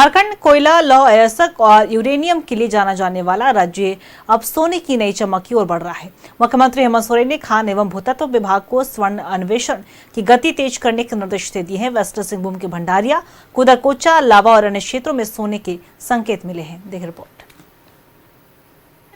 झारखंड कोयला, लौह अयस्क और यूरेनियम के लिए जाना जाने वाला राज्य अब सोने की नई चमक की ओर बढ़ रहा है। मुख्यमंत्री हेमंत सोरेन ने खान एवं भूतत्व विभाग को स्वर्ण अन्वेषण की गति तेज करने के निर्देश दे दिए हैं। वेस्ट सिंहभूम के भंडारिया, कुदरकोचा, लावा और अन्य क्षेत्रों में सोने के संकेत मिले हैं। देख रिपोर्ट।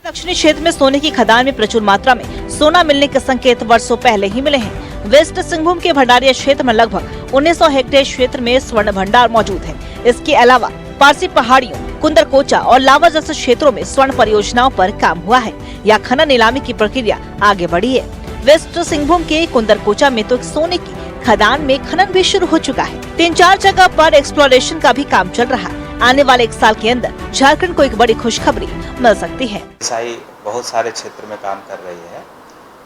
दक्षिणी क्षेत्र में सोने की खदान में प्रचुर मात्रा में सोना मिलने के संकेत वर्षों पहले ही मिले हैं। वेस्ट सिंहभूम के भंडारिया क्षेत्र में लगभग 1900 हेक्टेयर क्षेत्र में स्वर्ण भंडार मौजूद है। इसके अलावा पारसी पहाड़ियों, कुंदरकोचा और लावा जैसे क्षेत्रों में स्वर्ण परियोजनाओं पर काम हुआ है या खनन नीलामी की प्रक्रिया आगे बढ़ी है। वेस्ट सिंहभूम के कुंदरकोचा में तो सोने की खदान में खनन भी शुरू हो चुका है। 3-4 जगह पर एक्सप्लोरेशन का भी काम चल रहा है। आने वाले 1 साल के अंदर झारखंड को एक बड़ी खुशखबरी मिल सकती है। ईसाई बहुत सारे क्षेत्र में काम कर रही है।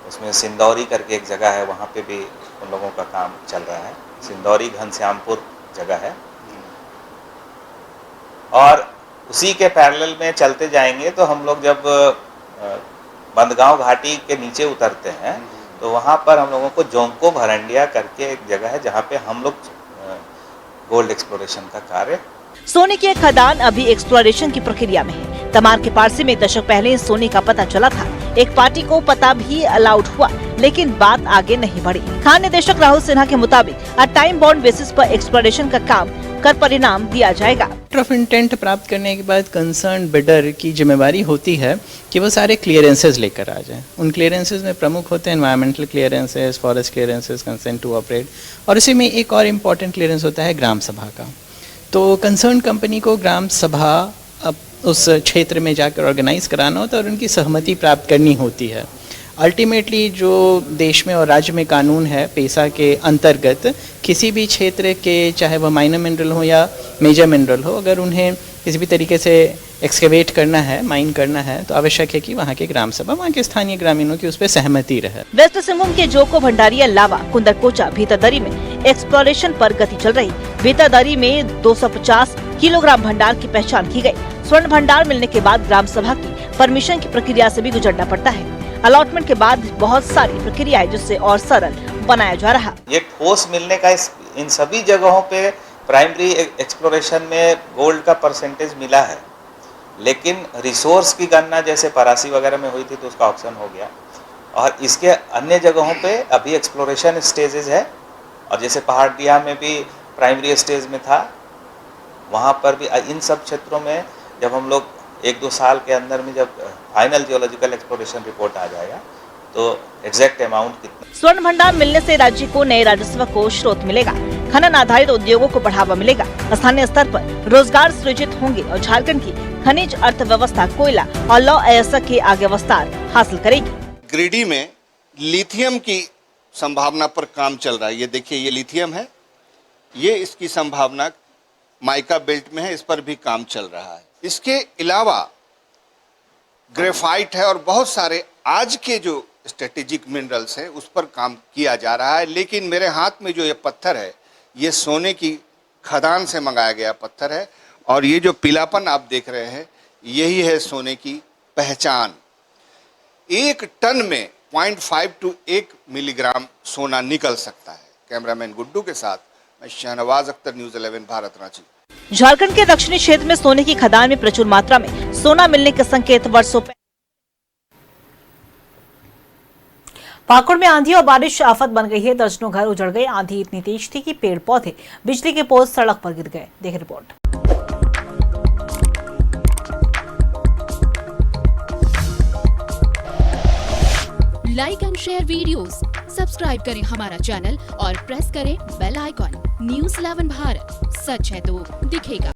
उसमें सिंदौरी करके एक जगह है, वहाँ पे भी उन लोगों का काम चल रहा है। सिंदौरी घनश्यामपुर जगह है और उसी के पैरेलल में चलते जाएंगे तो हम लोग जब बंदगांव घाटी के नीचे उतरते हैं तो वहाँ पर हम लोगों को जोंको भरंडिया करके एक जगह है जहाँ पे हम लोग गोल्ड एक्सप्लोरेशन का कार्य। सोने की खदान अभी एक्सप्लोरेशन की प्रक्रिया में है। तमार के पारसी में 1 दशक पहले सोने का पता चला था। एक पार्टी को पता भी अलाउड हुआ, लेकिन बात आगे नहीं बढ़ी। खान निदेशक राहुल सिन्हा के मुताबिक टाइम बाउंड बेसिस पर एक्सप्लोरेशन का काम कर परिणाम दिया जाएगा। लेटर ऑफ इंटेंट प्राप्त करने के बाद कंसर्न बिडर की जिम्मेवारी होती है कि वो सारे क्लियरेंसेस लेकर आ जाएं। उन क्लियरेंसेस में प्रमुख होते हैं environmental clearances, forest clearances, consent to operate, और इसी में एक और इम्पॉर्टेंट क्लियरेंस होता है ग्राम सभा का। तो कंसर्न कंपनी को ग्राम सभा उस क्षेत्र में जाकर ऑर्गेनाइज कराना होता है और उनकी सहमति प्राप्त करनी होती है। अल्टीमेटली जो देश में और राज्य में कानून है पेशा के अंतर्गत, किसी भी क्षेत्र के चाहे वह माइनर मिनरल हो या मेजर मिनरल हो, अगर उन्हें किसी भी तरीके से एक्सकेवेट करना है, माइन करना है, तो आवश्यक है कि वहाँ के ग्राम सभा, वहाँ के स्थानीय ग्रामीणों की उस पर सहमति रहे। वेस्ट सिंहभूम के जोको, भंडारिया, लावा, कुंदरकोचा, भीतरदरी में एक्सप्लोरेशन पर गति चल रही। भीतरदरी में 250 किलोग्राम भंडार की पहचान की गई। स्वर्ण भंडार मिलने के बाद ग्राम सभा की परमिशन की प्रक्रिया से भी गुजरना पड़ता है। अलॉटमेंट के बाद बहुत सारी प्रक्रिया है जिससे और सरल बनाया जा रहा। ये ठोस मिलने का इन सभी जगहों पे प्राइमरी एक्सप्लोरेशन में गोल्ड का परसेंटेज मिला है, लेकिन रिसोर्स की गणना जैसे परासी वगैरह में हुई थी तो उसका ऑप्शन हो गया, और इसके अन्य जगहों पे अभी एक्सप्लोरेशन स्टेजेस है। और जैसे पहाड़िया में भी प्राइमरी स्टेज में था, वहाँ पर भी इन सब क्षेत्रों में जब हम लोग 1-2 साल के अंदर में जब फाइनल जियोलॉजिकल एक्सप्लोरेशन रिपोर्ट आ जाएगा तो एग्जैक्ट अमाउंट कितना। स्वर्ण भंडार मिलने से राज्य को नए राजस्व को स्रोत मिलेगा, खनन आधारित उद्योगों को बढ़ावा मिलेगा, स्थानीय स्तर पर रोजगार सृजित होंगे और झारखंड की खनिज अर्थव्यवस्था कोयला और लौह अयस्क के आगे विस्तार हासिल करेगी। गिरिडीह में लिथियम की संभावना पर काम चल रहा है। ये देखिए, ये लिथियम है, ये इसकी संभावना माइका बेल्ट में है, इस पर भी काम चल रहा है। इसके अलावा ग्रेफाइट है और बहुत सारे आज के जो स्ट्रेटेजिक मिनरल्स हैं उस पर काम किया जा रहा है। लेकिन मेरे हाथ में जो ये पत्थर है, ये सोने की खदान से मंगाया गया पत्थर है, और ये जो पीलापन आप देख रहे हैं यही है सोने की पहचान। 1 टन में 0.5 to 1 मिलीग्राम सोना निकल सकता है। कैमरामैन गुड्डू के साथ मैं शहनवाज अख्तर, न्यूज़ 11 भारत, रांची। झारखंड के दक्षिणी क्षेत्र में सोने की खदान में प्रचुर मात्रा में सोना मिलने के संकेत वर्षों पहले। पाकुड़ में आंधी और बारिश आफत बन गई है। दर्जनों घर उजड़ गए। आंधी इतनी तेज थी कि पेड़ पौधे, बिजली के पोल सड़क पर गिर गए। देख report. Like and share videos, subscribe करें हमारा चैनल और प्रेस करें बेल आइकॉन। न्यूज़ 11 भारत, सच है तो दिखेगा।